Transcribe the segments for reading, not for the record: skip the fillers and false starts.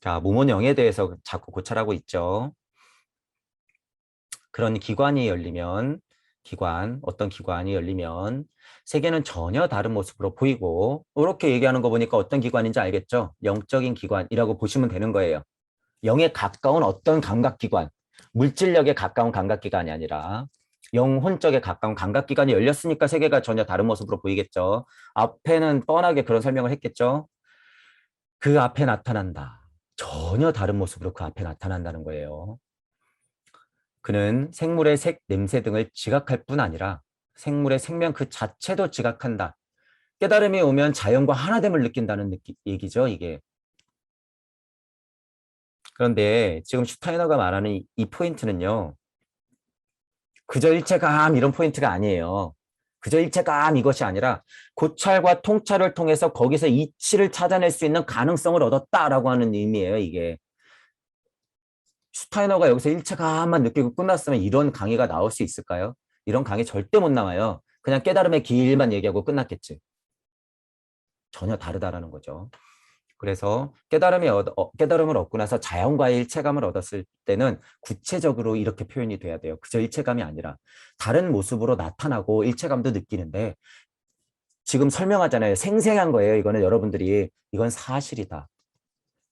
자, 모몬0에 대해서 자꾸 고찰하고 있죠. 그런 기관이 열리면, 어떤 기관이 열리면 세계는 전혀 다른 모습으로 보이고, 이렇게 얘기하는 거 보니까 어떤 기관인지 알겠죠? 영적인 기관이라고 보시면 되는 거예요. 0에 가까운 어떤 감각기관, 물질력에 가까운 감각기관이 아니라 영혼적에 가까운 감각기관이 열렸으니까 세계가 전혀 다른 모습으로 보이겠죠. 앞에는 뻔하게 그런 설명을 했겠죠. 그 앞에 나타난다. 전혀 다른 모습으로 그 앞에 나타난다는 거예요. 그는 생물의 색, 냄새 등을 지각할 뿐 아니라 생물의 생명 그 자체도 지각한다. 깨달음이 오면 자연과 하나됨을 느낀다는 얘기죠, 이게. 그런데 지금 슈타이너가 말하는 이 포인트는요. 그저 일체감 이런 포인트가 아니에요. 그저 일체감 이것이 아니라 고찰과 통찰을 통해서 거기서 이치를 찾아낼 수 있는 가능성을 얻었다라고 하는 의미예요, 이게. 슈타이너가 여기서 일체감만 느끼고 끝났으면 이런 강의가 나올 수 있을까요? 이런 강의 절대 못 나와요. 그냥 깨달음의 길만 얘기하고 끝났겠지. 전혀 다르다라는 거죠. 그래서 깨달음을 얻고 나서 자연과의 일체감을 얻었을 때는 구체적으로 이렇게 표현이 돼야 돼요. 그저 일체감이 아니라 다른 모습으로 나타나고 일체감도 느끼는데 지금 설명하잖아요. 생생한 거예요. 이거는 여러분들이 이건 사실이다.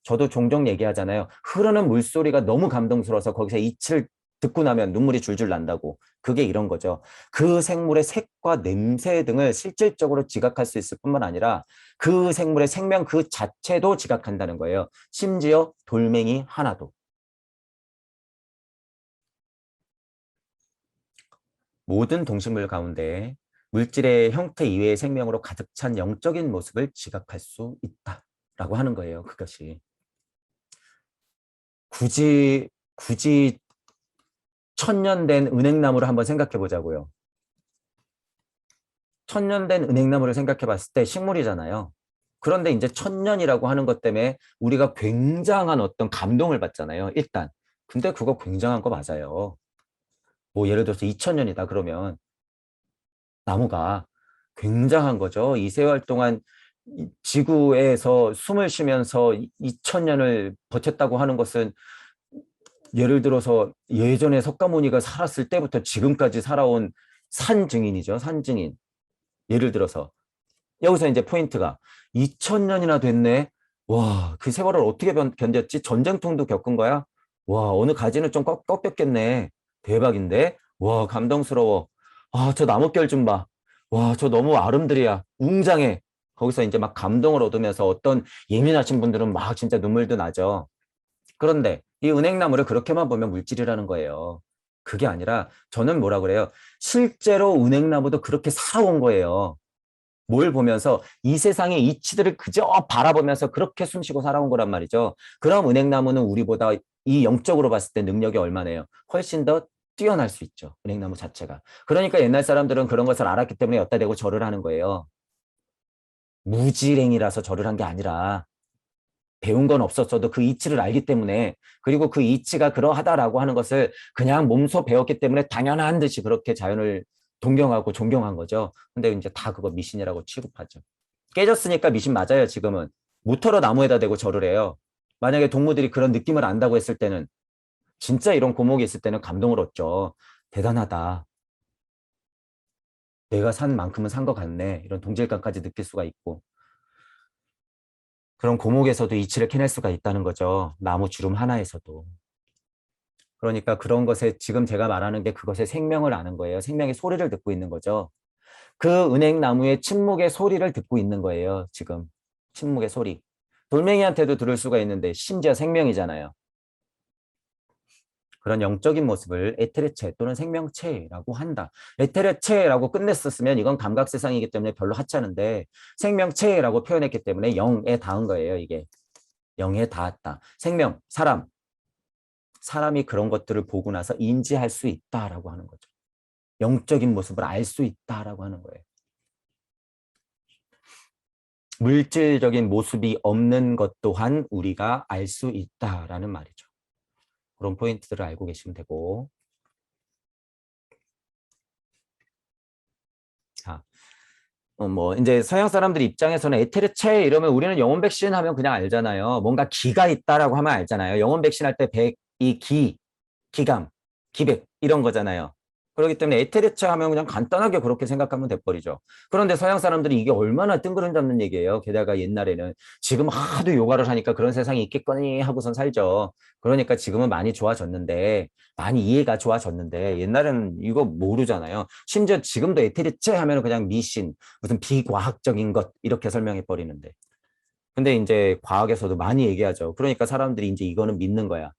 저도 종종 얘기하잖아요. 흐르는 물소리가 너무 감동스러워서 거기서 이치를 듣고 나면 눈물이 줄줄 난다고. 그게 이런 거죠. 그 생물의 색과 냄새 등을 실질적으로 지각할 수 있을 뿐만 아니라 그 생물의 생명 그 자체도 지각한다는 거예요. 심지어 돌멩이 하나도. 모든 동식물 가운데 물질의 형태 이외의 생명으로 가득 찬 영적인 모습을 지각할 수 있다라고 하는 거예요. 그것이. 굳이 천년 된 은행나무를 한번 생각해 보자고요. 천년 된 은행나무를 생각해 봤을 때 식물이잖아요. 그런데 이제 천년이라고 하는 것 때문에 우리가 굉장한 어떤 감동을 받잖아요. 일단. 근데 그거 굉장한 거 맞아요. 뭐 예를 들어서 2000년이다 그러면 나무가 굉장한 거죠. 이 세월 동안 지구에서 숨을 쉬면서 2000년을 버텼다고 하는 것은 예를 들어서 예전에 석가모니가 살았을 때부터 지금까지 살아온 산 증인이죠. 산 증인. 예를 들어서 여기서 이제 포인트가 2000년이나 됐네. 와, 그 세월을 어떻게 견뎠지? 전쟁통도 겪은 거야? 와, 어느 가지는 좀 꺾였겠네. 대박인데? 와, 감동스러워. 아, 저 나뭇결 좀 봐. 와, 저 너무 아름드리야. 웅장해. 거기서 이제 막 감동을 얻으면서 어떤 예민하신 분들은 막 진짜 눈물도 나죠. 그런데 이 은행나무를 그렇게만 보면 물질이라는 거예요. 그게 아니라 저는 뭐라 그래요? 실제로 은행나무도 그렇게 살아온 거예요. 뭘 보면서 이 세상의 이치들을 그저 바라보면서 그렇게 숨쉬고 살아온 거란 말이죠. 그럼 은행나무는 우리보다 이 영적으로 봤을 때 능력이 얼마나요? 훨씬 더 뛰어날 수 있죠. 은행나무 자체가. 그러니까 옛날 사람들은 그런 것을 알았기 때문에 엿다 대고 절을 하는 거예요. 무지랭이라서 절을 한 게 아니라 배운 건 없었어도 그 이치를 알기 때문에 그리고 그 이치가 그러하다라고 하는 것을 그냥 몸소 배웠기 때문에 당연한 듯이 그렇게 자연을 동경하고 존경한 거죠. 근데 이제 다 그거 미신이라고 취급하죠. 깨졌으니까 미신 맞아요, 지금은. 모터로 나무에다 대고 절을 해요. 만약에 동무들이 그런 느낌을 안다고 했을 때는 진짜 이런 고목이 있을 때는 감동을 얻죠. 대단하다. 내가 산 만큼은 산 것 같네. 이런 동질감까지 느낄 수가 있고. 그런 고목에서도 이치를 캐낼 수가 있다는 거죠. 나무 주름 하나에서도. 그러니까 그런 것에 지금 제가 말하는 게 그것의 생명을 아는 거예요. 생명의 소리를 듣고 있는 거죠. 그 은행나무의 침묵의 소리를 듣고 있는 거예요. 지금 침묵의 소리. 돌멩이한테도 들을 수가 있는데 심지어 생명이잖아요. 그런 영적인 모습을 에테르체 또는 생명체라고 한다. 에테르체라고 끝냈었으면 이건 감각세상이기 때문에 별로 하찮은데 생명체라고 표현했기 때문에 영에 닿은 거예요. 이게 영에 닿았다. 생명, 사람이 그런 것들을 보고 나서 인지할 수 있다라고 하는 거죠. 영적인 모습을 알 수 있다라고 하는 거예요. 물질적인 모습이 없는 것 또한 우리가 알 수 있다라는 말이죠. 그런 포인트들을 알고 계시면 되고. 자, 뭐 이제 서양 사람들 입장에서는 에테르체 이러면 우리는 영혼 백신 하면 그냥 알잖아요. 뭔가 기가 있다라고 하면 알잖아요. 영혼 백신 할 때 백, 이 기, 기감, 기백 이런 거잖아요. 그렇기 때문에 에테르체 하면 그냥 간단하게 그렇게 생각하면 돼버리죠. 그런데 서양 사람들이 이게 얼마나 뜬구름 잡는 얘기예요. 게다가 옛날에는 지금 하도 요가를 하니까 그런 세상이 있겠거니 하고선 살죠. 그러니까 지금은 많이 좋아졌는데 많이 이해가 좋아졌는데 옛날에는 이거 모르잖아요. 심지어 지금도 에테르체 하면 그냥 미신, 무슨 비과학적인 것 이렇게 설명해 버리는데. 근데 이제 과학에서도 많이 얘기하죠. 그러니까 사람들이 이제 이거는 믿는 거야.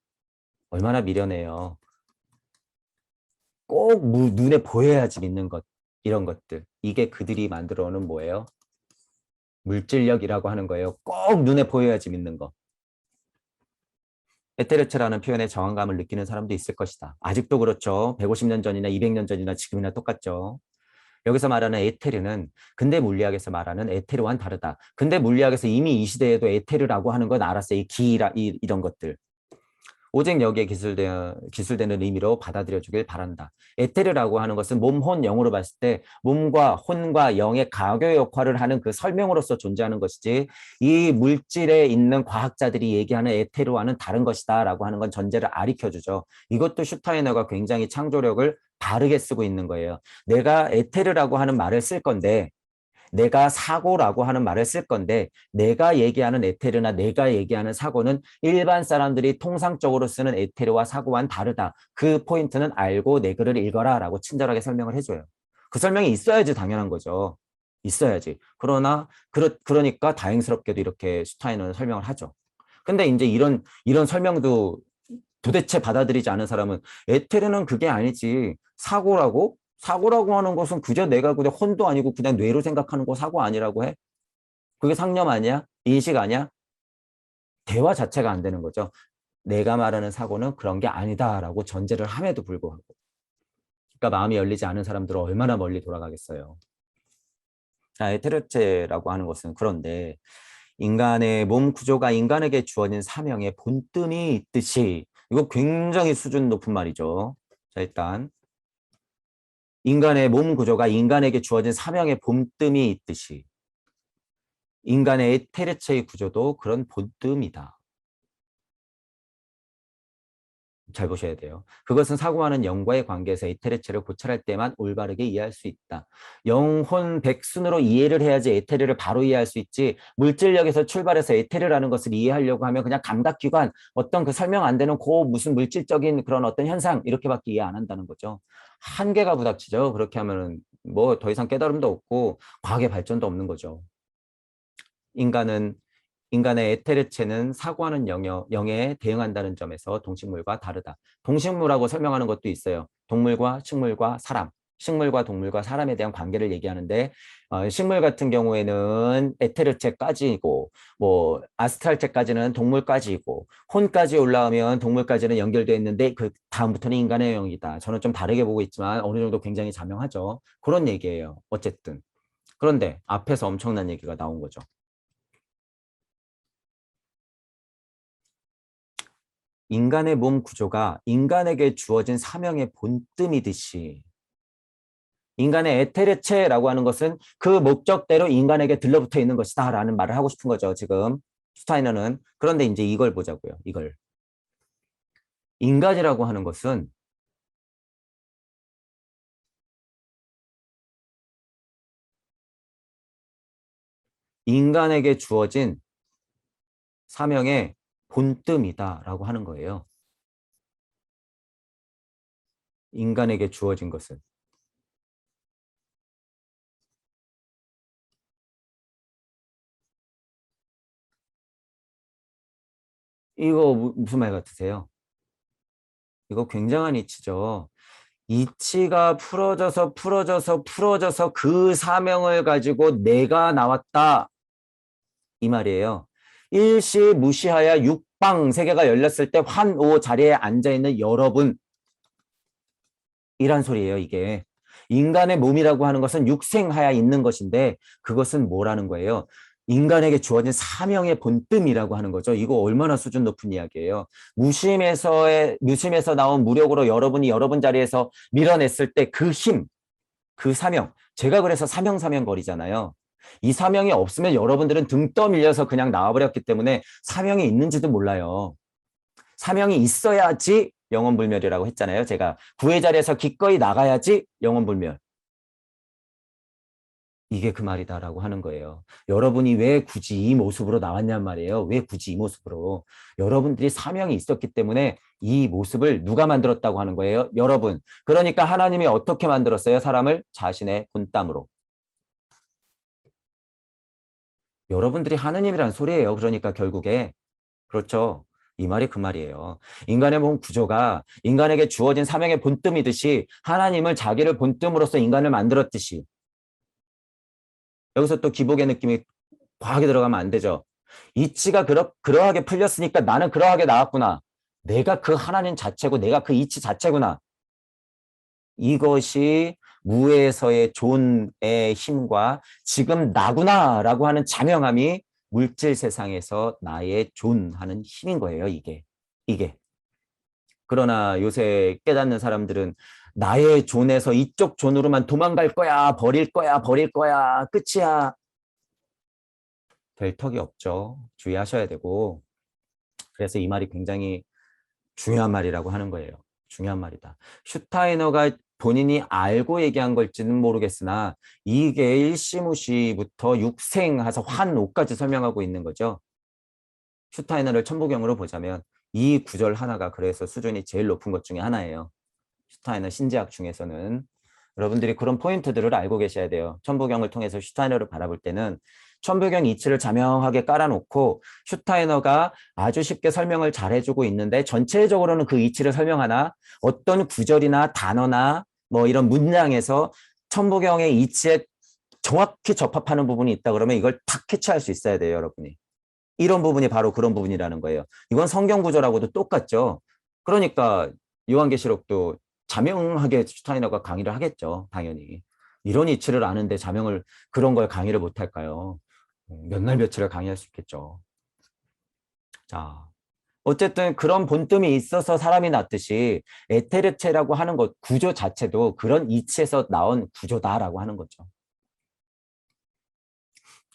얼마나 미련해요. 꼭 눈에 보여야지 믿는 것, 이런 것들. 이게 그들이 만들어 오는 뭐예요? 물질력이라고 하는 거예요. 꼭 눈에 보여야지 믿는 거. 에테르체라는 표현에 저항감을 느끼는 사람도 있을 것이다. 아직도 그렇죠. 150년 전이나 200년 전이나 지금이나 똑같죠. 여기서 말하는 에테르는 근대 물리학에서 말하는 에테르와는 다르다. 근대 물리학에서 이미 이 시대에도 에테르라고 하는 건 알았어요. 이 기라 이런 것들. 오직 여기에 기술되는 의미로 받아들여주길 바란다. 에테르라고 하는 것은 몸, 혼, 영으로 봤을 때 몸과 혼과 영의 가교 역할을 하는 그 설명으로서 존재하는 것이지 이 물질에 있는 과학자들이 얘기하는 에테르와는 다른 것이다 라고 하는 건 전제를 아리켜주죠. 이것도 슈타이너가 굉장히 창조력을 바르게 쓰고 있는 거예요. 내가 에테르라고 하는 말을 쓸 건데 내가 사고라고 하는 말을 쓸 건데 내가 얘기하는 에테르나 내가 얘기하는 사고는 일반 사람들이 통상적으로 쓰는 에테르와 사고와는 다르다. 그 포인트는 알고 내 글을 읽어라 라고 친절하게 설명을 해줘요. 그 설명이 있어야지 당연한 거죠. 있어야지. 그러니까 다행스럽게도 이렇게 슈타이너는 설명을 하죠. 근데 이제 이런 설명도 도대체 받아들이지 않은 사람은 에테르는 그게 아니지. 사고라고? 사고라고 하는 것은 그저 내가 그냥 혼도 아니고 그냥 뇌로 생각하는 거 사고 아니라고 해? 그게 상념 아니야? 인식 아니야? 대화 자체가 안 되는 거죠. 내가 말하는 사고는 그런 게 아니다라고 전제를 함에도 불구하고. 그러니까 마음이 열리지 않은 사람들은 얼마나 멀리 돌아가겠어요. 자, 에테르체라고 하는 것은 그런데 인간의 몸 구조가 인간에게 주어진 사명의 본뜸이 있듯이 이거 굉장히 수준 높은 말이죠. 자, 일단 인간의 몸 구조가 인간에게 주어진 사명의 본뜸이 있듯이 인간의 에테르체의 구조도 그런 본뜸이다. 잘 보셔야 돼요. 그것은 사고하는 영과의 관계에서 에테르체를 고찰할 때만 올바르게 이해할 수 있다. 영혼 백순으로 이해를 해야지 에테르를 바로 이해할 수 있지 물질력에서 출발해서 에테르라는 것을 이해하려고 하면 그냥 감각기관 어떤 그 설명 안 되는 그 무슨 물질적인 그런 어떤 현상 이렇게밖에 이해 안 한다는 거죠. 한계가 부닥치죠. 그렇게 하면은 뭐 더 이상 깨달음도 없고 과학의 발전도 없는 거죠. 인간은 인간의 에테르체는 사고하는 영에 대응한다는 점에서 동식물과 다르다. 동식물하고 설명하는 것도 있어요. 동물과 식물과 사람, 식물과 동물과 사람에 대한 관계를 얘기하는데 식물 같은 경우에는 에테르체까지고 뭐 아스트랄체까지는 동물까지고 혼까지 올라오면 동물까지는 연결되어 있는데 그 다음부터는 인간의 영이다. 저는 좀 다르게 보고 있지만 어느 정도 굉장히 자명하죠. 그런 얘기예요. 어쨌든. 그런데 앞에서 엄청난 얘기가 나온 거죠. 인간의 몸 구조가 인간에게 주어진 사명의 본뜸이듯이 인간의 에테르체라고 하는 것은 그 목적대로 인간에게 들러붙어 있는 것이다 라는 말을 하고 싶은 거죠. 지금 슈타이너는. 그런데 이제 이걸 보자고요. 이걸. 인간이라고 하는 것은 인간에게 주어진 사명의 본뜸이다라고 하는 거예요. 인간에게 주어진 것은. 이거 무슨 말 같으세요? 이거 굉장한 이치죠. 이치가 풀어져서 그 사명을 가지고 내가 나왔다. 이 말이에요. 일시 무시하여 육방 세계가 열렸을 때 환오 자리에 앉아있는 여러분 이란 소리예요. 이게. 인간의 몸이라고 하는 것은 육생하여 있는 것인데 그것은 뭐라는 거예요? 인간에게 주어진 사명의 본뜸이라고 하는 거죠. 이거 얼마나 수준 높은 이야기예요. 무심에서 나온 무력으로 여러분이 여러분 자리에서 밀어냈을 때 그 힘, 그 사명, 제가 그래서 사명거리잖아요. 이 사명이 없으면 여러분들은 등 떠밀려서 그냥 나와버렸기 때문에 사명이 있는지도 몰라요. 사명이 있어야지 영혼불멸이라고 했잖아요. 제가 구의 자리에서 기꺼이 나가야지 영혼불멸. 이게 그 말이다라고 하는 거예요. 여러분이 왜 굳이 이 모습으로 나왔냔 말이에요. 왜 굳이 이 모습으로. 여러분들이 사명이 있었기 때문에 이 모습을 누가 만들었다고 하는 거예요? 여러분. 그러니까 하나님이 어떻게 만들었어요? 사람을 자신의 본땀으로. 여러분들이 하느님이란 소리예요. 그러니까 결국에. 그렇죠. 이 말이 그 말이에요. 인간의 몸 구조가 인간에게 주어진 사명의 본뜸이듯이 하나님을 자기를 본뜸으로서 인간을 만들었듯이 여기서 또 기복의 느낌이 과하게 들어가면 안 되죠. 이치가 그러하게 풀렸으니까 나는 그러하게 나왔구나. 내가 그 하나님 자체고 내가 그 이치 자체구나. 이것이 무에서의 존의 힘과 지금 나구나라고 하는 자명함이 물질 세상에서 나의 존하는 힘인 거예요. 이게. 그러나 요새 깨닫는 사람들은 나의 존에서 이쪽 존으로만 도망갈 거야, 버릴 거야, 끝이야. 될 턱이 없죠. 주의하셔야 되고. 그래서 이 말이 굉장히 중요한 말이라고 하는 거예요. 중요한 말이다. 슈타이너가 본인이 알고 얘기한 걸지는 모르겠으나 이게 일시무시부터 육생해서 환오까지 설명하고 있는 거죠. 슈타이너를 천부경으로 보자면 이 구절 하나가 그래서 수준이 제일 높은 것 중에 하나예요. 슈타이너 신제학 중에서는. 여러분들이 그런 포인트들을 알고 계셔야 돼요. 천부경을 통해서 슈타이너를 바라볼 때는 천부경 이치를 자명하게 깔아놓고 슈타이너가 아주 쉽게 설명을 잘해주고 있는데 전체적으로는 그 이치를 설명하나 어떤 구절이나 단어나 뭐 이런 문장에서 천부경의 이치에 정확히 적합하는 부분이 있다 그러면 이걸 탁 캐치할 수 있어야 돼요, 여러분이. 이런 부분이 바로 그런 부분이라는 거예요. 이건 성경 구조라고도 똑같죠. 그러니까 요한계시록도 자명하게 슈타이너가 강의를 하겠죠. 당연히. 이런 이치를 아는데 자명을 그런 걸 강의를 못할까요? 몇 날 며칠을 강의할 수 있겠죠. 자, 어쨌든 그런 본뜸이 있어서 사람이 났듯이 에테르체라고 하는 것 구조 자체도 그런 이치에서 나온 구조다라고 하는 거죠.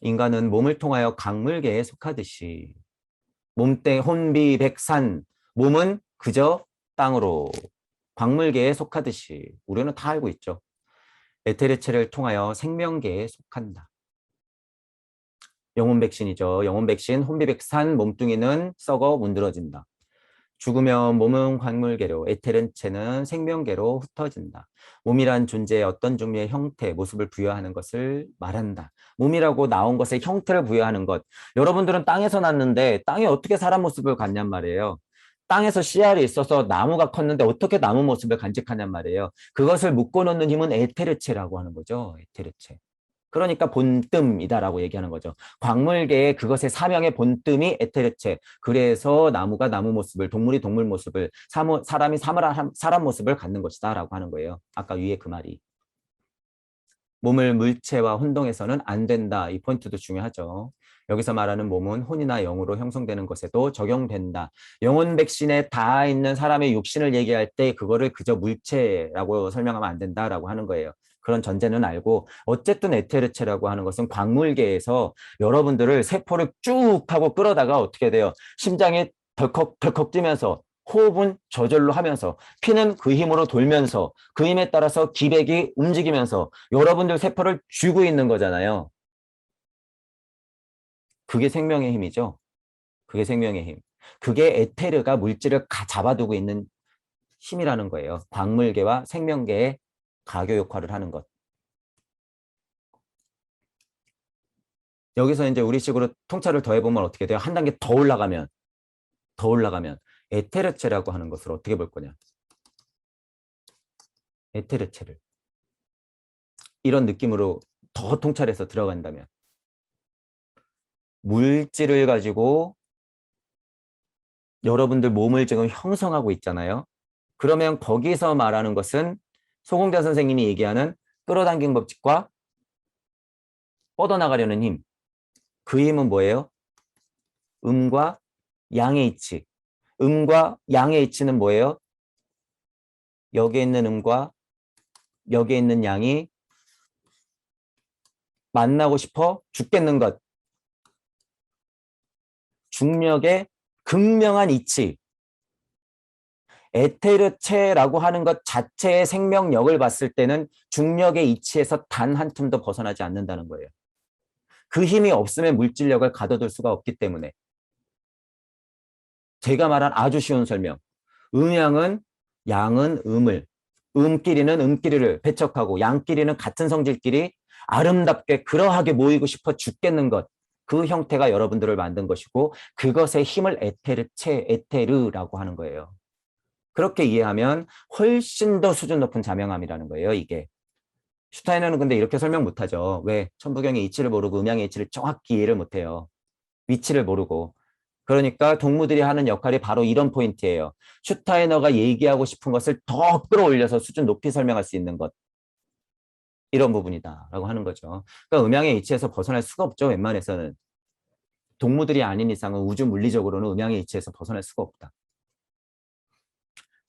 인간은 몸을 통하여 강물계에 속하듯이 몸땡 혼비 백산 몸은 그저 땅으로 광물계에 속하듯이 우리는 다 알고 있죠. 에테르체를 통하여 생명계에 속한다. 영혼 백신이죠. 영혼 백신 혼비 백산 몸뚱이는 썩어 문드러진다. 죽으면 몸은 광물계로 에테르체는 생명계로 흩어진다. 몸이란 존재의 어떤 종류의 형태, 모습을 부여하는 것을 말한다. 몸이라고 나온 것에 형태를 부여하는 것. 여러분들은 땅에서 났는데 땅이 어떻게 사람 모습을 갖냔 말이에요. 땅에서 씨알이 있어서 나무가 컸는데 어떻게 나무 모습을 간직하냔 말이에요. 그것을 묶어놓는 힘은 에테르체라고 하는 거죠. 에테르체. 그러니까 본뜸이다라고 얘기하는 거죠. 광물계의 그것의 사명의 본뜸이 에테르체. 그래서 나무가 나무 모습을, 동물이 동물 모습을, 사람이 사람 모습을 갖는 것이다라고 하는 거예요. 아까 위에 그 말이. 몸을 물체와 혼동해서는 안 된다. 이 포인트도 중요하죠. 여기서 말하는 몸은 혼이나 영으로 형성되는 것에도 적용된다. 영혼 백신에 닿아 있는 사람의 육신을 얘기할 때 그거를 그저 물체라고 설명하면 안 된다라고 하는 거예요. 그런 전제는 알고 어쨌든 에테르체라고 하는 것은 광물계에서 여러분들을 세포를 쭉 하고 끌어다가 어떻게 돼요? 심장이 덜컥덜컥 뛰면서 호흡은 저절로 하면서 피는 그 힘으로 돌면서 그 힘에 따라서 기백이 움직이면서 여러분들 세포를 쥐고 있는 거잖아요. 그게 생명의 힘이죠. 그게 생명의 힘. 그게 에테르가 물질을 잡아두고 있는 힘이라는 거예요. 광물계와 생명계의 가교 역할을 하는 것. 여기서 이제 우리식으로 통찰을 더해보면 어떻게 돼요? 한 단계 더 올라가면 에테르체라고 하는 것을 어떻게 볼 거냐? 에테르체를. 이런 느낌으로 더 통찰해서 들어간다면 물질을 가지고 여러분들 몸을 지금 형성하고 있잖아요. 그러면 거기서 말하는 것은 소공자 선생님이 얘기하는 끌어당긴 법칙과 뻗어나가려는 힘. 그 힘은 뭐예요? 음과 양의 이치. 음과 양의 이치는 뭐예요? 여기에 있는 음과 여기에 있는 양이 만나고 싶어 죽겠는 것. 중력의 극명한 이치. 에테르체라고 하는 것 자체의 생명력을 봤을 때는 중력의 이치에서 단 한 tum도 벗어나지 않는다는 거예요. 그 힘이 없으면 물질력을 가둬둘 수가 없기 때문에. 제가 말한 아주 쉬운 설명. 음양은 양은 음을, 음끼리는 음끼리를 배척하고 양끼리는 같은 성질끼리 아름답게 그러하게 모이고 싶어 죽겠는 것. 그 형태가 여러분들을 만든 것이고 그것의 힘을 에테르체, 에테르라고 하는 거예요. 그렇게 이해하면 훨씬 더 수준 높은 자명함이라는 거예요, 이게. 슈타이너는 근데 이렇게 설명 못하죠. 왜? 천부경의 이치를 모르고 음양의 이치를 정확히 이해를 못해요. 위치를 모르고. 그러니까 동무들이 하는 역할이 바로 이런 포인트예요. 슈타이너가 얘기하고 싶은 것을 더 끌어올려서 수준 높이 설명할 수 있는 것. 이런 부분이다라고 하는 거죠. 그러니까 음양의 이치에서 벗어날 수가 없죠, 웬만해서는. 동무들이 아닌 이상은 우주 물리적으로는 음양의 이치에서 벗어날 수가 없다.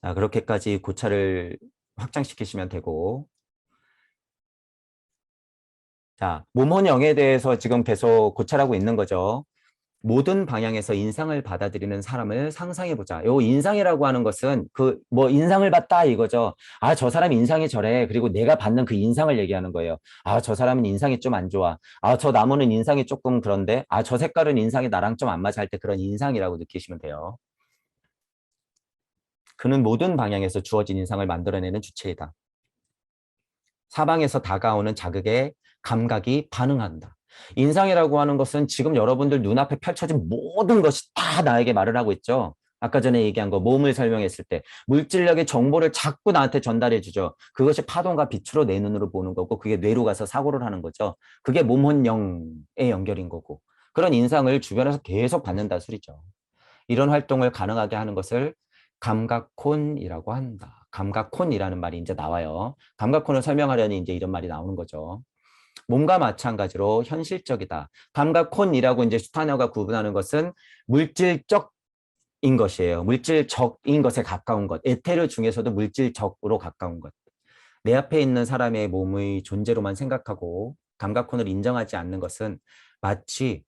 자, 그렇게까지 고찰을 확장시키시면 되고. 자, 몸혼영에 대해서 지금 계속 고찰하고 있는 거죠. 모든 방향에서 인상을 받아들이는 사람을 상상해보자. 요 인상이라고 하는 것은 뭐 인상을 봤다 이거죠. 아, 저 사람 인상이 저래. 그리고 내가 받는 그 인상을 얘기하는 거예요. 아, 저 사람은 인상이 좀 안 좋아. 아, 저 나무는 인상이 조금 그런데. 아, 저 색깔은 인상이 나랑 좀 안 맞아 할 때 그런 인상이라고 느끼시면 돼요. 그는 모든 방향에서 주어진 인상을 만들어내는 주체이다. 사방에서 다가오는 자극에 감각이 반응한다. 인상이라고 하는 것은 지금 여러분들 눈앞에 펼쳐진 모든 것이 다 나에게 말을 하고 있죠. 아까 전에 얘기한 거 몸을 설명했을 때 물질력의 정보를 자꾸 나한테 전달해 주죠. 그것이 파동과 빛으로 내 눈으로 보는 거고 그게 뇌로 가서 사고를 하는 거죠. 그게 몸혼영의 연결인 거고 그런 인상을 주변에서 계속 받는다 소리죠. 이런 활동을 가능하게 하는 것을 감각콘이라고 한다. 감각콘이라는 말이 이제 나와요. 감각콘을 설명하려니 이제 이런 말이 나오는 거죠. 몸과 마찬가지로 현실적이다. 감각콘이라고 이제 슈타너가 구분하는 것은 물질적인 것이에요. 물질적인 것에 가까운 것. 에테르 중에서도 물질적으로 가까운 것. 내 앞에 있는 사람의 몸의 존재로만 생각하고 감각콘을 인정하지 않는 것은 마치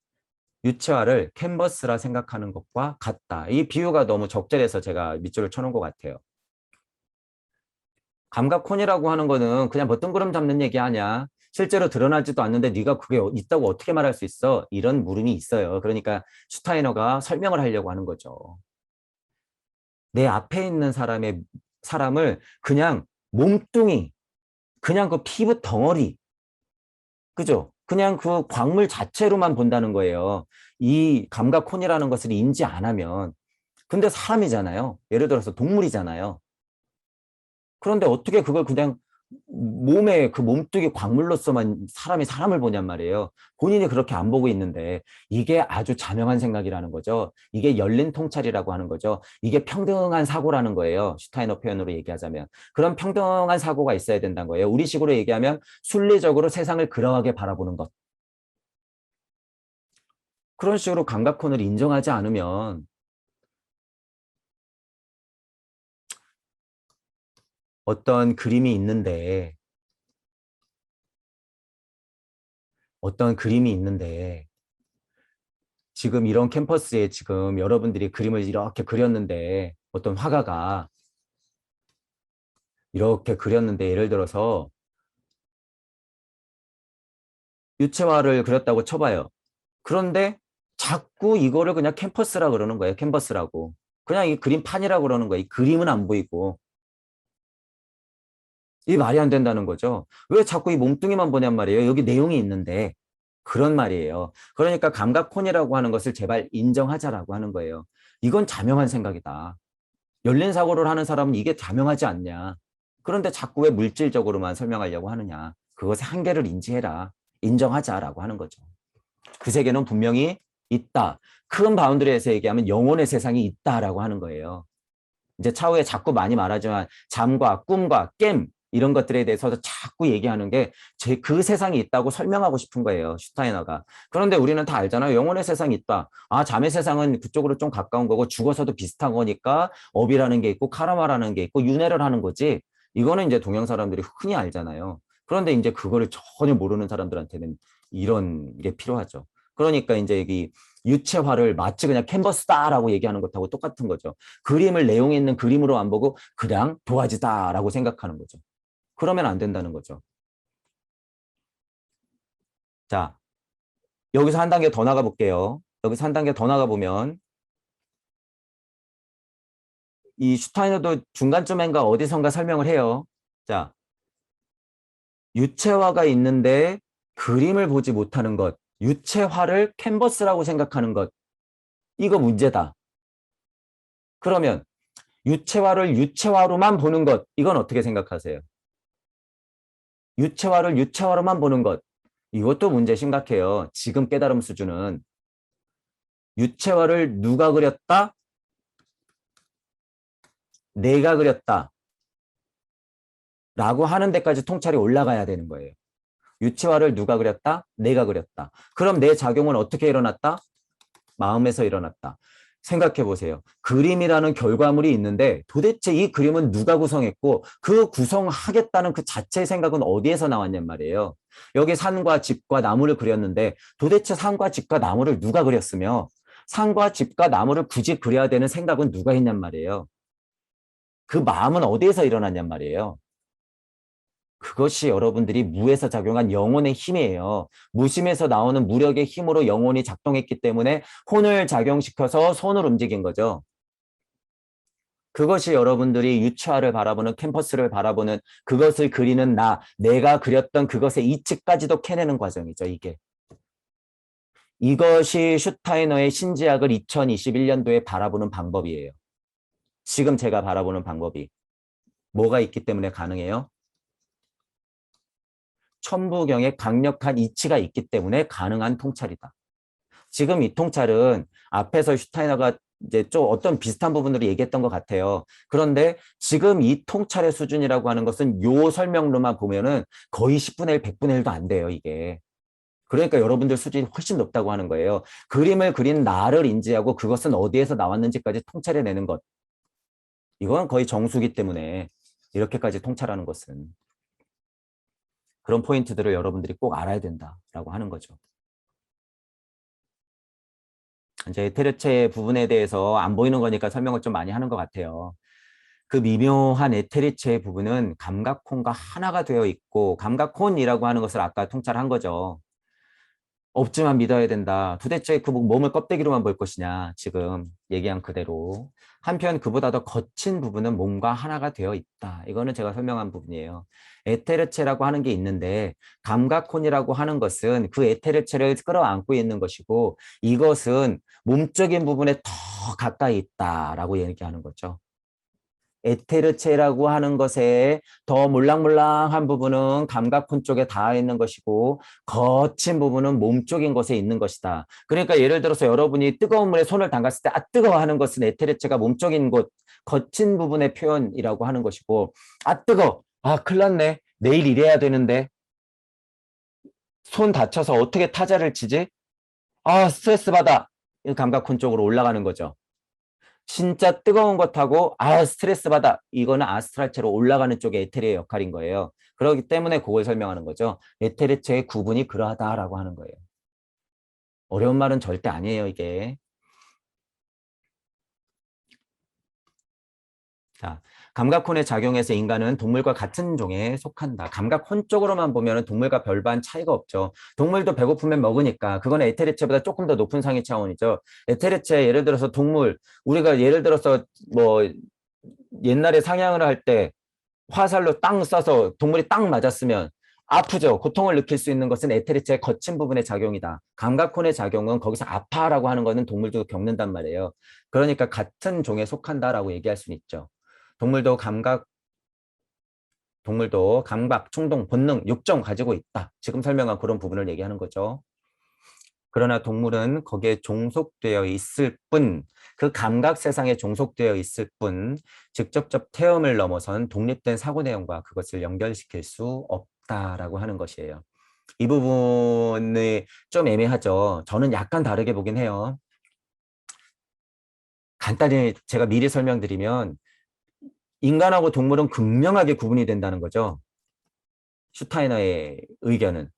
유체화를 캔버스라 생각하는 것과 같다. 이 비유가 너무 적절해서 제가 밑줄을 쳐놓은 것 같아요. 감각콘이라고 하는 거는 그냥 뭐 뜬구름 잡는 얘기 아니야. 실제로 드러나지도 않는데 네가 그게 있다고 어떻게 말할 수 있어? 이런 물음이 있어요. 그러니까 슈타이너가 설명을 하려고 하는 거죠. 내 앞에 있는 사람을 그냥 몸뚱이, 그냥 그 피부 덩어리, 그죠? 그냥 그 광물 자체로만 본다는 거예요. 이 감각콘이라는 것을 인지 안 하면. 근데 사람이잖아요. 예를 들어서 동물이잖아요. 그런데 어떻게 그걸 그냥 몸에 그 몸뚱이 광물로서만 사람이 사람을 보냔 말이에요. 본인이 그렇게 안 보고 있는데 이게 아주 자명한 생각이라는 거죠. 이게 열린 통찰이라고 하는 거죠. 이게 평등한 사고라는 거예요. 슈타이너 표현으로 얘기하자면. 그런 평등한 사고가 있어야 된다는 거예요. 우리식으로 얘기하면 순리적으로 세상을 그러하게 바라보는 것. 그런 식으로 감각콘을 인정하지 않으면 어떤 그림이 있는데 어떤 그림이 있는데 지금 이런 캠퍼스에 지금 여러분들이 그림을 이렇게 그렸는데 어떤 화가가 이렇게 그렸는데 예를 들어서 유체화를 그렸다고 쳐봐요. 그런데 자꾸 이거를 그냥 캠퍼스라 그러는 거예요. 캔버스라고. 그냥 이 그림판이라고 그러는 거예요. 이 그림은 안 보이고. 이 말이 안 된다는 거죠. 왜 자꾸 이 몸뚱이만 보냔 말이에요. 여기 내용이 있는데. 그런 말이에요. 그러니까 감각혼이라고 하는 것을 제발 인정하자라고 하는 거예요. 이건 자명한 생각이다. 열린 사고를 하는 사람은 이게 자명하지 않냐. 그런데 자꾸 왜 물질적으로만 설명하려고 하느냐. 그것의 한계를 인지해라. 인정하자라고 하는 거죠. 그 세계는 분명히 있다. 큰 바운드리에서 얘기하면 영혼의 세상이 있다라고 하는 거예요. 이제 차후에 자꾸 많이 말하지만 잠과 꿈과 게임 이런 것들에 대해서도 자꾸 얘기하는 게 그 세상이 있다고 설명하고 싶은 거예요. 슈타이너가. 그런데 우리는 다 알잖아요. 영혼의 세상이 있다. 아, 잠의 세상은 그쪽으로 좀 가까운 거고 죽어서도 비슷한 거니까 업이라는 게 있고 카르마라는 게 있고 윤회를 하는 거지. 이거는 이제 동양 사람들이 흔히 알잖아요. 그런데 이제 그거를 전혀 모르는 사람들한테는 이런 게 필요하죠. 그러니까 이제 여기 유체화를 마치 그냥 캔버스다라고 얘기하는 것하고 똑같은 거죠. 그림을 내용 있는 그림으로 안 보고 그냥 도화지다라고 생각하는 거죠. 그러면 안 된다는 거죠. 자, 여기서 한 단계 더 나가 볼게요. 여기서 한 단계 더 나가 보면 이 슈타이너도 중간쯤인가 어디선가 설명을 해요. 자, 유체화가 있는데 그림을 보지 못하는 것, 유체화를 캔버스라고 생각하는 것, 이거 문제다. 그러면 유체화를 유체화로만 보는 것, 이건 어떻게 생각하세요? 유체화를 유체화로만 보는 것, 이것도 문제 심각해요. 지금 깨달음 수준은 유체화를 누가 그렸다? 내가 그렸다. 라고 하는 데까지 통찰이 올라가야 되는 거예요. 유체화를 누가 그렸다? 내가 그렸다. 그럼 내 작용은 어떻게 일어났다? 마음에서 일어났다. 생각해 보세요. 그림이라는 결과물이 있는데 도대체 이 그림은 누가 구성했고 그 구성하겠다는 그 자체의 생각은 어디에서 나왔냔 말이에요. 여기 산과 집과 나무를 그렸는데 도대체 산과 집과 나무를 누가 그렸으며 산과 집과 나무를 굳이 그려야 되는 생각은 누가 했냔 말이에요. 그 마음은 어디에서 일어났냔 말이에요. 그것이 여러분들이 무에서 작용한 영혼의 힘이에요. 무심에서 나오는 무력의 힘으로 영혼이 작동했기 때문에 혼을 작용시켜서 손을 움직인 거죠. 그것이 여러분들이 유추화를 바라보는 캠퍼스를 바라보는 그것을 그리는 내가 그렸던 그것의 이치까지도 캐내는 과정이죠, 이게. 이것이 슈타이너의 신지학을 2021년도에 바라보는 방법이에요. 지금 제가 바라보는 방법이. 뭐가 있기 때문에 가능해요? 천부경에 강력한 이치가 있기 때문에 가능한 통찰이다. 지금 이 통찰은 앞에서 슈타이너가 이제 좀 어떤 비슷한 부분으로 얘기했던 것 같아요. 그런데 지금 이 통찰의 수준이라고 하는 것은 요 설명로만 보면은 거의 10분의 1, 100분의 1도 안 돼요, 이게. 그러니까 여러분들 수준이 훨씬 높다고 하는 거예요. 그림을 그린 나를 인지하고 그것은 어디에서 나왔는지까지 통찰해내는 것. 이건 거의 정수기 때문에 이렇게까지 통찰하는 것은 그런 포인트들을 여러분들이 꼭 알아야 된다라고 하는 거죠. 이제 에테르체 부분에 대해서 안 보이는 거니까 설명을 좀 많이 하는 것 같아요. 그 미묘한 에테르체 부분은 감각혼과 하나가 되어 있고 감각혼이라고 하는 것을 아까 통찰한 거죠. 없지만 믿어야 된다. 도대체 그 몸을 껍데기로만 볼 것이냐. 지금 얘기한 그대로. 한편 그보다 더 거친 부분은 몸과 하나가 되어 있다. 이거는 제가 설명한 부분이에요. 에테르체라고 하는 게 있는데 감각혼이라고 하는 것은 그 에테르체를 끌어안고 있는 것이고 이것은 몸적인 부분에 더 가까이 있다라고 얘기하는 거죠. 에테르체라고 하는 것에 더 몰랑몰랑한 부분은 감각혼 쪽에 닿아 있는 것이고 거친 부분은 몸 쪽인 것에 있는 것이다. 그러니까 예를 들어서 여러분이 뜨거운 물에 손을 담갔을 때 뜨거워 하는 것은 에테르체가 몸적인 곳, 거친 부분의 표현이라고 하는 것이고 뜨거, 큰일 났네. 내일 일해야 되는데 손 다쳐서 어떻게 타자를 치지? 스트레스 받아. 감각혼 쪽으로 올라가는 거죠. 진짜 뜨거운 것하고 스트레스 받아 이거는 아스트랄체로 올라가는 쪽의 에테르의 역할인 거예요. 그렇기 때문에 그걸 설명하는 거죠. 에테르체의 구분이 그러하다라고 하는 거예요. 어려운 말은 절대 아니에요, 이게. 자, 감각혼의 작용에서 인간은 동물과 같은 종에 속한다. 감각혼 쪽으로만 보면 동물과 별반 차이가 없죠. 동물도 배고프면 먹으니까 그거는 에테르체보다 조금 더 높은 상위 차원이죠. 에테르체 예를 들어서 동물 우리가 예를 들어서 뭐 옛날에 상향을 할 때 화살로 땅 쏴서 동물이 딱 맞았으면 아프죠. 고통을 느낄 수 있는 것은 에테르체의 거친 부분의 작용이다. 감각혼의 작용은 거기서 아파라고 하는 거는 동물도 겪는단 말이에요. 그러니까 같은 종에 속한다라고 얘기할 수는 있죠. 동물도 감각, 충동, 본능, 육정 가지고 있다. 지금 설명한 그런 부분을 얘기하는 거죠. 그러나 동물은 거기에 종속되어 있을 뿐, 그 감각 세상에 종속되어 있을 뿐, 직접적 체험을 넘어선 독립된 사고 내용과 그것을 연결시킬 수 없다라고 하는 것이에요. 이 부분이 좀 애매하죠. 저는 약간 다르게 보긴 해요. 간단히 제가 미리 설명드리면 인간하고 동물은 극명하게 구분이 된다는 거죠. 슈타이너의 의견은.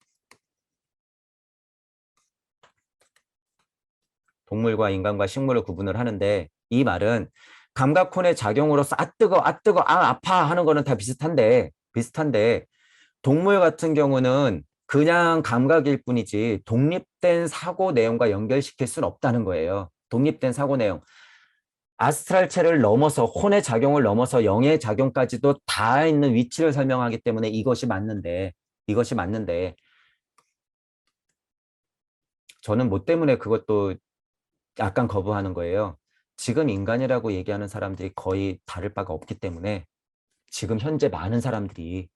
동물과 인간과 식물을 구분을 하는데 이 말은 감각혼의 작용으로서 아 뜨거 아 아파 하는 거는 다 비슷한데 동물 같은 경우는 그냥 감각일 뿐이지 독립된 사고 내용과 연결시킬 수는 없다는 거예요. 독립된 사고 내용. 아스트랄체를 넘어서 혼의 작용을 넘어서 영의 작용까지도 다 있는 위치를 설명하기 때문에 이것이 맞는데 저는 뭐 때문에 그것도 약간 거부하는 거예요. 지금 인간이라고 얘기하는 사람들이 거의 다를 바가 없기 때문에 지금 현재 많은 사람들이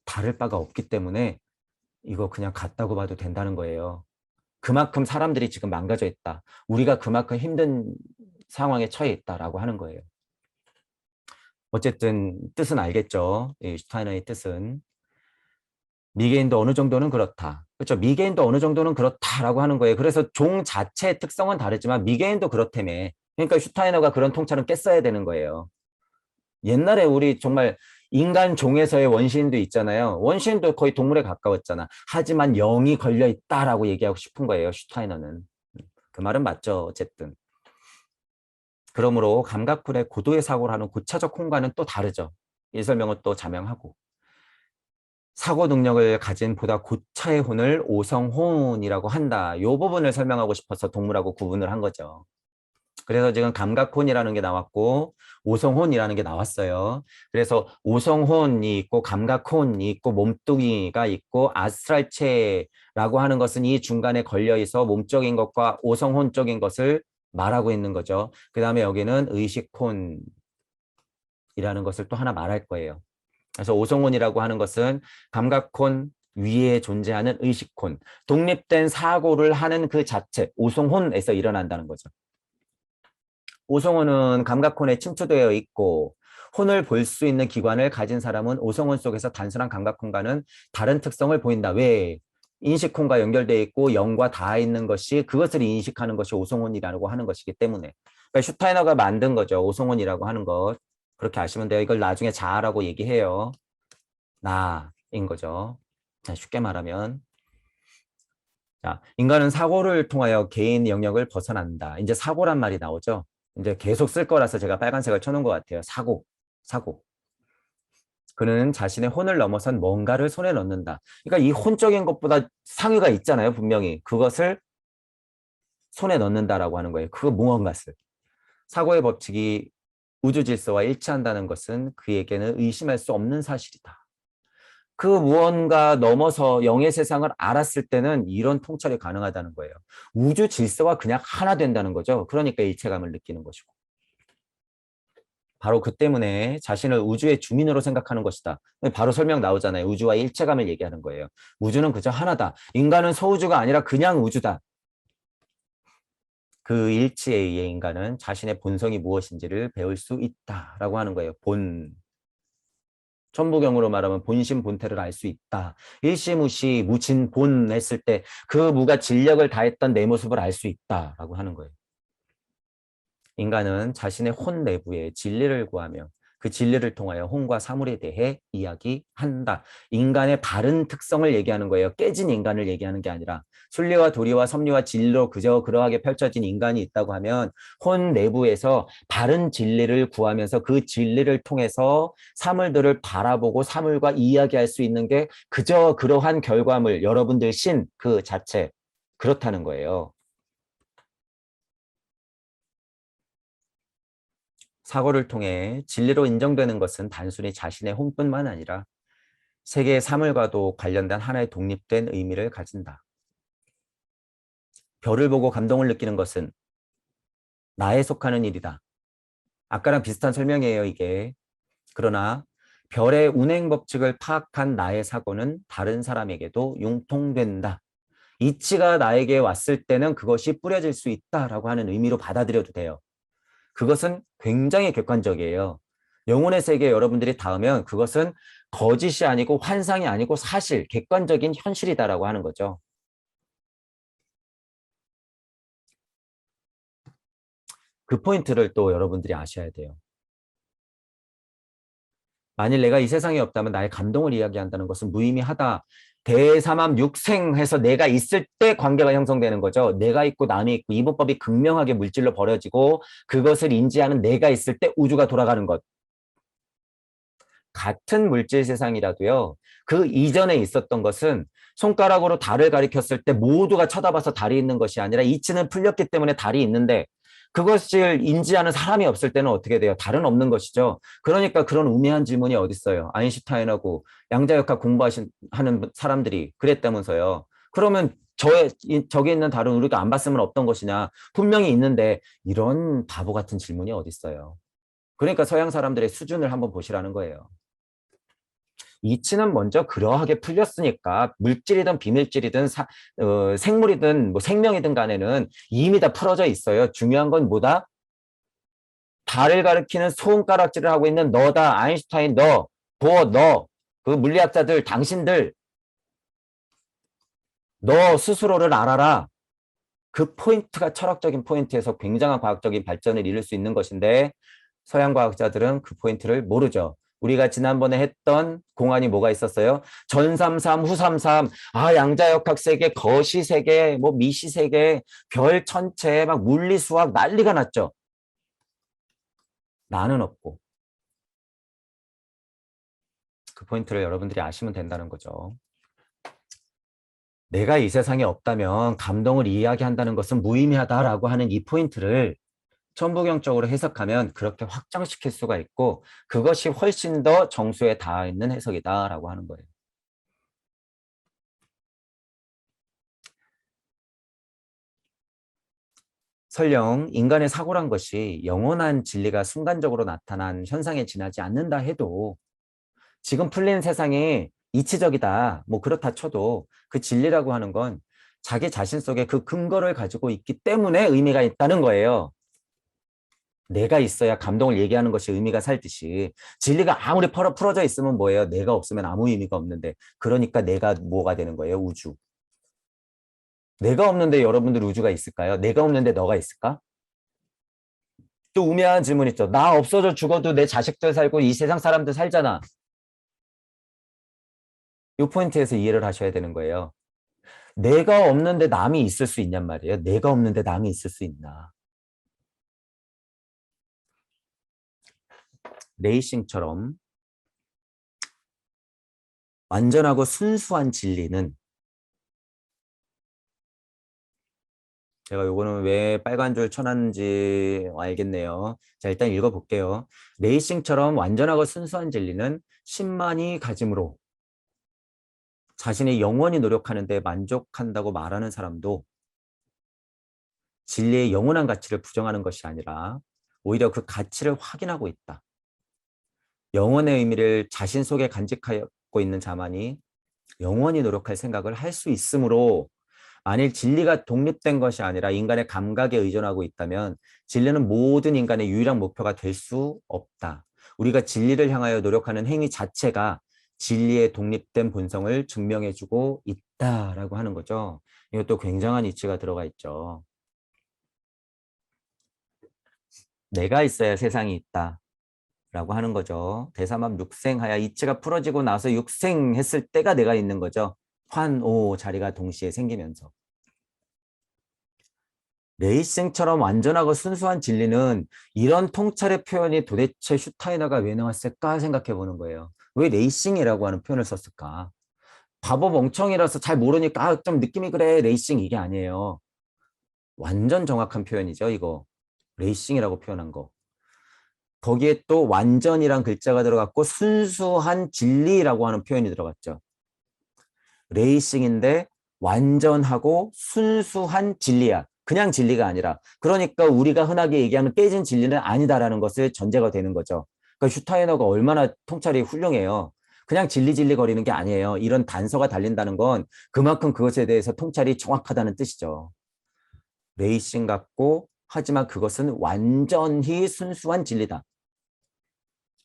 다를 바가 없기 때문에 이거 그냥 같다고 봐도 된다는 거예요. 그만큼 사람들이 지금 망가져 있다. 우리가 그만큼 힘든 상황에 처해 있다라고 하는 거예요. 어쨌든 뜻은 알겠죠. 이 슈타이너의 뜻은. 미개인도 어느 정도는 그렇다. 그렇죠. 미개인도 어느 정도는 그렇다라고 하는 거예요. 그래서 종 자체의 특성은 다르지만 미개인도 그렇다며. 그러니까 슈타이너가 그런 통찰은 깼어야 되는 거예요. 옛날에 우리 정말 인간 종에서의 원시인도 있잖아요. 원시인도 거의 동물에 가까웠잖아. 하지만 영이 걸려 있다라고 얘기하고 싶은 거예요. 슈타이너는. 그 말은 맞죠. 어쨌든. 그러므로 감각혼의 고도의 사고를 하는 고차적 혼과는 또 다르죠. 이 설명을 또 자명하고. 사고 능력을 가진 보다 고차의 혼을 오성혼이라고 한다. 이 부분을 설명하고 싶어서 동물하고 구분을 한 거죠. 그래서 지금 감각혼이라는 게 나왔고 오성혼이라는 게 나왔어요. 그래서 오성혼이 있고 감각혼이 있고 몸뚱이가 있고 아스트랄체라고 하는 것은 이 중간에 걸려 있어 몸적인 것과 오성혼적인 것을 말하고 있는 거죠. 그 다음에 여기는 의식혼이라는 것을 또 하나 말할 거예요. 그래서 오성혼이라고 하는 것은 감각혼 위에 존재하는 의식혼, 독립된 사고를 하는 그 자체, 오성혼에서 일어난다는 거죠. 오성혼은 감각혼에 침투되어 있고 혼을 볼 수 있는 기관을 가진 사람은 오성혼 속에서 단순한 감각혼과는 다른 특성을 보인다. 왜? 인식혼과 연결되어 있고 영과 닿아 있는 것이 그것을 인식하는 것이 오성혼이라고 하는 것이기 때문에. 그러니까 슈타이너가 만든 거죠. 오성혼이라고 하는 것. 그렇게 아시면 돼요. 이걸 나중에 자아라고 얘기해요. 나인 거죠. 자, 쉽게 말하면. 자, 인간은 사고를 통하여 개인 영역을 벗어난다. 이제 사고란 말이 나오죠. 이제 계속 쓸 거라서 제가 빨간색을 쳐놓은 것 같아요. 사고. 그는 자신의 혼을 넘어선 뭔가를 손에 넣는다. 그러니까 이 혼적인 것보다 상위가 있잖아요. 분명히. 그것을 손에 넣는다라고 하는 거예요. 그 무언가를. 사고의 법칙이 우주 질서와 일치한다는 것은 그에게는 의심할 수 없는 사실이다. 그 무언가 넘어서 영의 세상을 알았을 때는 이런 통찰이 가능하다는 거예요. 우주 질서와 그냥 하나 된다는 거죠. 그러니까 일체감을 느끼는 것이고. 바로 그 때문에 자신을 우주의 주민으로 생각하는 것이다. 바로 설명 나오잖아요. 우주와 일체감을 얘기하는 거예요. 우주는 그저 하나다. 인간은 소우주가 아니라 그냥 우주다. 그 일치에 의해 인간은 자신의 본성이 무엇인지를 배울 수 있다라고 하는 거예요. 천부경으로 말하면 본심 본태를 알 수 있다. 일시무시 무진본 했을 때 그 무가 진력을 다했던 내 모습을 알 수 있다라고 하는 거예요. 인간은 자신의 혼 내부에 진리를 구하며 그 진리를 통하여 혼과 사물에 대해 이야기한다. 인간의 바른 특성을 얘기하는 거예요. 깨진 인간을 얘기하는 게 아니라 순리와 도리와 섭리와 진리로 그저 그러하게 펼쳐진 인간이 있다고 하면 혼 내부에서 바른 진리를 구하면서 그 진리를 통해서 사물들을 바라보고 사물과 이야기할 수 있는 게 그저 그러한 결과물, 여러분들 신 그 자체 그렇다는 거예요. 사고를 통해 진리로 인정되는 것은 단순히 자신의 혼뿐만 아니라 세계의 사물과도 관련된 하나의 독립된 의미를 가진다. 별을 보고 감동을 느끼는 것은 나에 속하는 일이다. 아까랑 비슷한 설명이에요, 이게. 그러나 별의 운행 법칙을 파악한 나의 사고는 다른 사람에게도 융통된다. 이치가 나에게 왔을 때는 그것이 뿌려질 수 있다라고 하는 의미로 받아들여도 돼요. 그것은 굉장히 객관적이에요. 영혼의 세계에 여러분들이 닿으면 그것은 거짓이 아니고 환상이 아니고 사실, 객관적인 현실이다라고 하는 거죠. 그 포인트를 또 여러분들이 아셔야 돼요. 만일 내가 이 세상에 없다면 나의 감동을 이야기한다는 것은 무의미하다. 대삼합 육생해서 내가 있을 때 관계가 형성되는 거죠. 내가 있고 남이 있고 이분법이 극명하게 물질로 벌어지고 그것을 인지하는 내가 있을 때 우주가 돌아가는 것. 같은 물질 세상이라도요. 그 이전에 있었던 것은 손가락으로 달을 가리켰을 때 모두가 쳐다봐서 달이 있는 것이 아니라 이치는 풀렸기 때문에 달이 있는데 그것을 인지하는 사람이 없을 때는 어떻게 돼요? 달은 없는 것이죠. 그러니까 그런 우매한 질문이 어디 있어요? 아인슈타인하고 양자역학 공부하는 사람들이 그랬다면서요. 그러면 저기 있는 달은 우리가 안 봤으면 없던 것이냐? 분명히 있는데 이런 바보 같은 질문이 어디 있어요? 그러니까 서양 사람들의 수준을 한번 보시라는 거예요. 이치는 먼저 그러하게 풀렸으니까 물질이든 비물질이든 생물이든 뭐 생명이든 간에는 이미 다 풀어져 있어요. 중요한 건 뭐다? 달을 가리키는 손가락질을 하고 있는 너다. 아인슈타인 너, 보어 너, 그 물리학자들 당신들 너 스스로를 알아라. 그 포인트가 철학적인 포인트에서 굉장한 과학적인 발전을 이룰 수 있는 것인데 서양 과학자들은 그 포인트를 모르죠. 우리가 지난번에 했던 공안이 뭐가 있었어요? 전삼삼, 후삼삼, 양자역학 세계, 거시 세계, 뭐 미시 세계, 별 천체, 막 물리수학 난리가 났죠. 나는 없고. 그 포인트를 여러분들이 아시면 된다는 거죠. 내가 이 세상에 없다면 감동을 이야기한다는 것은 무의미하다라고 하는 이 포인트를 천부경적으로 해석하면 그렇게 확장시킬 수가 있고 그것이 훨씬 더 정수에 닿아 있는 해석이다라고 하는 거예요. 설령 인간의 사고란 것이 영원한 진리가 순간적으로 나타난 현상에 지나지 않는다 해도 지금 풀린 세상이 이치적이다 뭐 그렇다 쳐도 그 진리라고 하는 건 자기 자신 속에 그 근거를 가지고 있기 때문에 의미가 있다는 거예요. 내가 있어야 감동을 얘기하는 것이 의미가 살듯이 진리가 아무리 풀어져 있으면 뭐예요? 내가 없으면 아무 의미가 없는데 그러니까 내가 뭐가 되는 거예요? 우주. 내가 없는데 여러분들 우주가 있을까요? 내가 없는데 너가 있을까? 또 우매한 질문 있죠. 나 없어져 죽어도 내 자식들 살고 이 세상 사람들 살잖아. 이 포인트에서 이해를 하셔야 되는 거예요. 내가 없는데 남이 있을 수 있냔 말이에요. 내가 없는데 남이 있을 수 있나. 레이싱처럼 완전하고 순수한 진리는 제가 요거는 왜 빨간 줄 쳐놨는지 알겠네요. 자, 일단 읽어볼게요. 레이싱처럼 완전하고 순수한 진리는 신만이 가짐으로 자신이 영원히 노력하는 데 만족한다고 말하는 사람도 진리의 영원한 가치를 부정하는 것이 아니라 오히려 그 가치를 확인하고 있다. 영원의 의미를 자신 속에 간직하고 있는 자만이 영원히 노력할 생각을 할 수 있으므로 만일 진리가 독립된 것이 아니라 인간의 감각에 의존하고 있다면 진리는 모든 인간의 유일한 목표가 될 수 없다. 우리가 진리를 향하여 노력하는 행위 자체가 진리의 독립된 본성을 증명해주고 있다라고 하는 거죠. 이것도 굉장한 이치가 들어가 있죠. 내가 있어야 세상이 있다. 라고 하는 거죠. 대삼합 육생하여 이치가 풀어지고 나서 육생했을 때가 내가 있는 거죠. 환오 자리가 동시에 생기면서. 레이싱처럼 완전하고 순수한 진리는 이런 통찰의 표현이 도대체 슈타이너가 왜 나왔을까 생각해 보는 거예요. 왜 레이싱이라고 하는 표현을 썼을까? 바보 멍청이라서 잘 모르니까 좀 느낌이 그래 레이싱 이게 아니에요. 완전 정확한 표현이죠 이거. 레이싱이라고 표현한 거. 거기에 또 완전이란 글자가 들어갔고 순수한 진리라고 하는 표현이 들어갔죠. 레이싱인데 완전하고 순수한 진리야. 그냥 진리가 아니라. 그러니까 우리가 흔하게 얘기하는 깨진 진리는 아니다라는 것을 전제가 되는 거죠. 그러니까 슈타이너가 얼마나 통찰이 훌륭해요. 그냥 진리 거리는 게 아니에요. 이런 단서가 달린다는 건 그만큼 그것에 대해서 통찰이 정확하다는 뜻이죠. 레이싱 같고 하지만 그것은 완전히 순수한 진리다.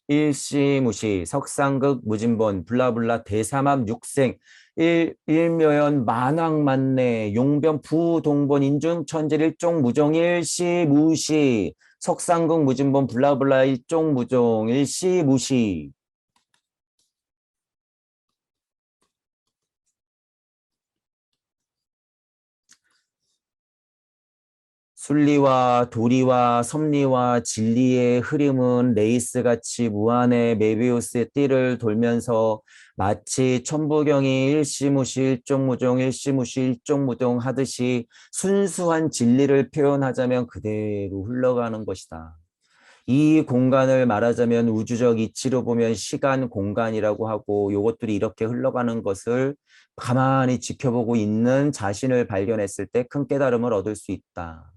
일시무시 석상극 무진본 블라블라 대삼합 육생 일묘연 만왕만내 용변 부동본 인중 천질 일종 무종 일시무시 석상극 무진본 블라블라 일종 무종 일시무시 순리와 도리와 섭리와 진리의 흐름은 레이스같이 무한의 메비우스의 띠를 돌면서 마치 천부경이 일시무시 일종무종 일시무시 일종무종 하듯이 순수한 진리를 표현하자면 그대로 흘러가는 것이다. 이 공간을 말하자면 우주적 이치로 보면 시간 공간이라고 하고 요것들이 이렇게 흘러가는 것을 가만히 지켜보고 있는 자신을 발견했을 때 큰 깨달음을 얻을 수 있다.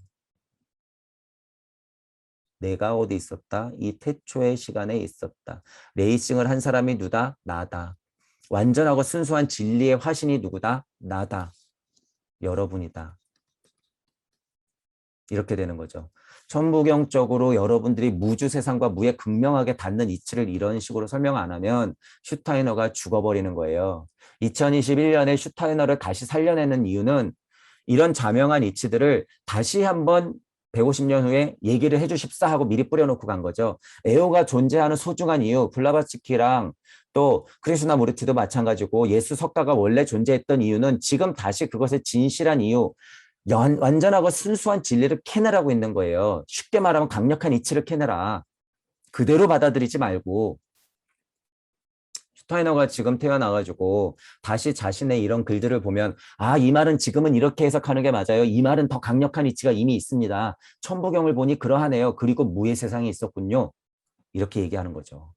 내가 어디 있었다? 이 태초의 시간에 있었다. 레이싱을 한 사람이 누다? 나다. 완전하고 순수한 진리의 화신이 누구다? 나다. 여러분이다. 이렇게 되는 거죠. 천부경적으로 여러분들이 무주 세상과 무에 극명하게 닿는 이치를 이런 식으로 설명 안 하면 슈타이너가 죽어버리는 거예요. 2021년에 슈타이너를 다시 살려내는 이유는 이런 자명한 이치들을 다시 한번 150년 후에 얘기를 해주십사 하고 미리 뿌려놓고 간 거죠. 에오가 존재하는 소중한 이유, 블라바츠키랑 또 크리슈나무르티도 마찬가지고 예수 석가가 원래 존재했던 이유는 지금 다시 그것의 진실한 이유, 완전하고 순수한 진리를 캐내라고 있는 거예요. 쉽게 말하면 강력한 이치를 캐내라. 그대로 받아들이지 말고. 슈타이너가 지금 태어나가지고 다시 자신의 이런 글들을 보면 아, 이 말은 지금은 이렇게 해석하는 게 맞아요. 이 말은 더 강력한 이치가 이미 있습니다. 천부경을 보니 그러하네요. 그리고 무의 세상이 있었군요. 이렇게 얘기하는 거죠.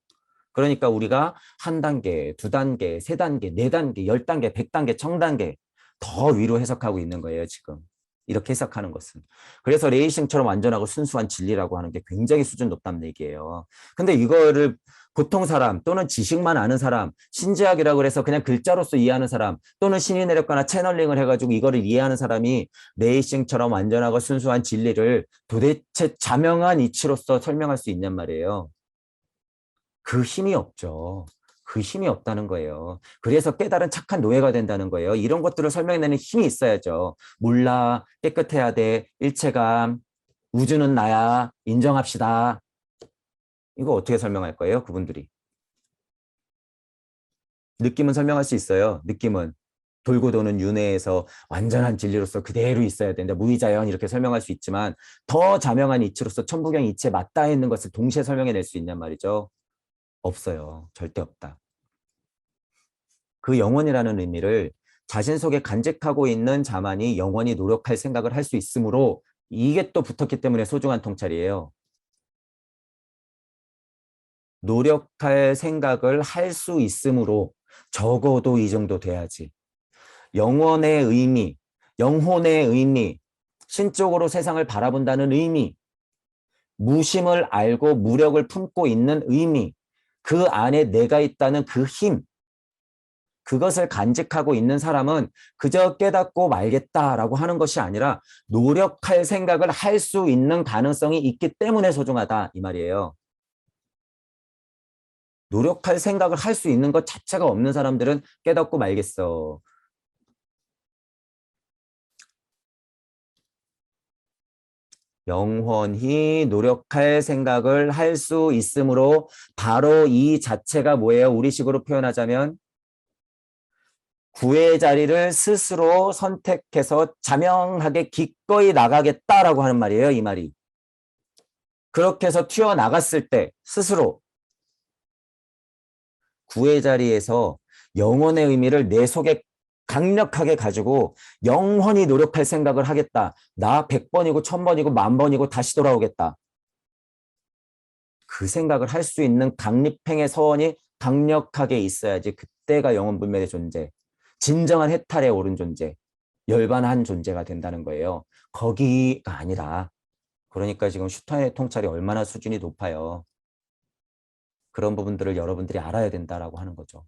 그러니까 우리가 한 단계, 두 단계, 세 단계, 네 단계, 10단계, 100단계, 1000단계 더 위로 해석하고 있는 거예요, 지금. 이렇게 해석하는 것은. 그래서 레이싱처럼 완전하고 순수한 진리라고 하는 게 굉장히 수준 높다는 얘기예요. 근데 이거를 보통 사람 또는 지식만 아는 사람, 신지학이라고 그래서 그냥 글자로서 이해하는 사람 또는 신이 내렸거나 채널링을 해가지고 이거를 이해하는 사람이 레이싱처럼 완전하고 순수한 진리를 도대체 자명한 이치로서 설명할 수 있냔 말이에요. 그 힘이 없죠. 그 힘이 없다는 거예요. 그래서 깨달은 착한 노예가 된다는 거예요. 이런 것들을 설명해내는 힘이 있어야죠. 몰라, 깨끗해야 돼, 일체감, 우주는 나야, 인정합시다. 이거 어떻게 설명할 거예요, 그분들이? 느낌은 설명할 수 있어요. 느낌은. 돌고 도는 윤회에서 완전한 진리로서 그대로 있어야 된다. 무의자연 이렇게 설명할 수 있지만 더 자명한 이치로서 천부경 이치에 맞닿아 있는 것을 동시에 설명해낼 수 있냔 말이죠. 없어요. 절대 없다. 그 영원이라는 의미를 자신 속에 간직하고 있는 자만이 영원히 노력할 생각을 할 수 있으므로 이게 또 붙었기 때문에 소중한 통찰이에요. 노력할 생각을 할 수 있으므로 적어도 이 정도 돼야지. 영원의 의미, 영혼의 의미, 신적으로 세상을 바라본다는 의미, 무심을 알고 무력을 품고 있는 의미, 그 안에 내가 있다는 그 힘, 그것을 간직하고 있는 사람은 그저 깨닫고 말겠다라고 하는 것이 아니라 노력할 생각을 할 수 있는 가능성이 있기 때문에 소중하다 이 말이에요. 노력할 생각을 할 수 있는 것 자체가 없는 사람들은 깨닫고 말겠어. 영원히 노력할 생각을 할 수 있으므로 바로 이 자체가 뭐예요? 우리식으로 표현하자면 구의 자리를 스스로 선택해서 자명하게 기꺼이 나가겠다라고 하는 말이에요. 이 말이. 그렇게 해서 튀어나갔을 때 스스로 구의 자리에서 영혼의 의미를 내 속에 강력하게 가지고 영원히 노력할 생각을 하겠다. 나 100번이고 1000번이고 10,000번이고 다시 돌아오겠다. 그 생각을 할 수 있는 강립행의 서원이 강력하게 있어야지 그때가 영혼불멸의 존재, 진정한 해탈에 오른 존재, 열반한 존재가 된다는 거예요. 거기가 아니라 그러니까 지금 슈타인의 통찰이 얼마나 수준이 높아요. 그런 부분들을 여러분들이 알아야 된다라고 하는 거죠.